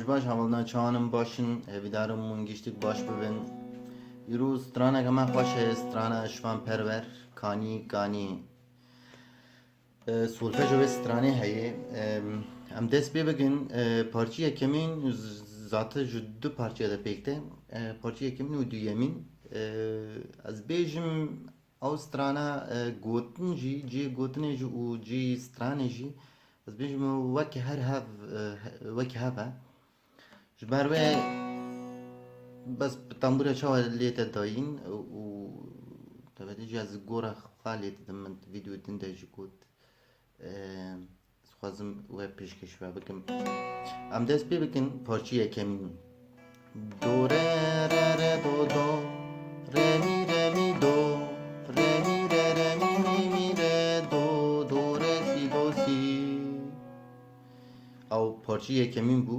روش باش هەوڵنا چاوانم باشن هێویدارم ون گشتێک باش ببن îrû straneke me xweş e strana şivan perwer kanî ganî solfeja wê stranê heye em dest pê bikin parçiyê kemîn zate ji du parçeya de pêk te parçiyê kemîn û duyemîn ez bêjim ew strana gotin jî cê gotinê jî û cê stranê jî ez bêjim wekî her hev wekî hev e ji ber wê bes bi tembûra çawa lê te dayîn û tevedî jî ez gora xwe lê didim min vîdeo din de jî got dixwazim we pêşkêş ve bikim em dest pê bikin parçiyê kemîn do re re re do do re mi do re mi re mi re do do re si do si ew parçiyê kemîn bû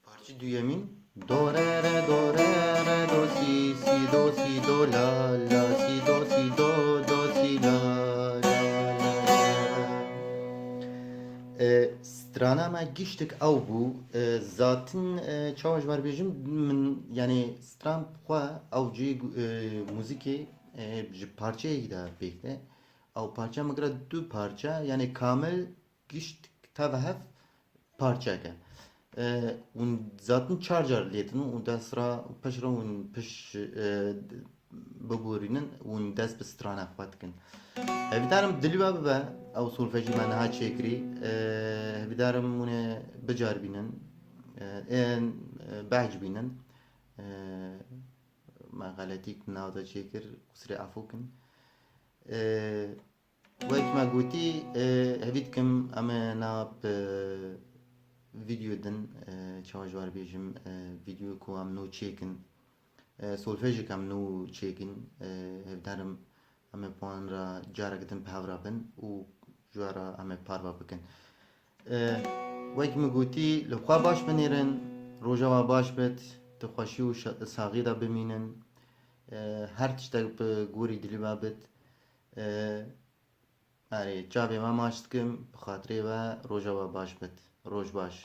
parçî duyemîn do re re do re re do si si do si do la la si do si do do si la la strana me giştik ew bû zatin çawa ji ber bêjim min yani stran xwe ew cê muzîkê ji parçeyekî de pêk te ew parça me gira du parça yani kamil giştik teve hev parçek e un zaten çar car lêtin û destra peşra un piş biborînin un dest bi strana xwe dikin hevîdarim dilî we bibe ew solfejî me niha çêkirî hevîdarim hûn ê bicaribînin ên behc bînin me xeletîk nav de çêkir qusirê efû kin wek me gotî hevî dikim em ê nav video din çawa ji ber bêjim video ku em nû çêkin solfejek em nû çêkin hevdarim em ê wan ra carek din pevra bin û ji we re em ê parva bikin wek min gotî li xwe baş binêrin roja we baş bit di xweşî û saxî de bimînin her tiştek bi gorî dilî we bit erê çavê me maş dikim bi xatirê we roja we baş bit roj baş.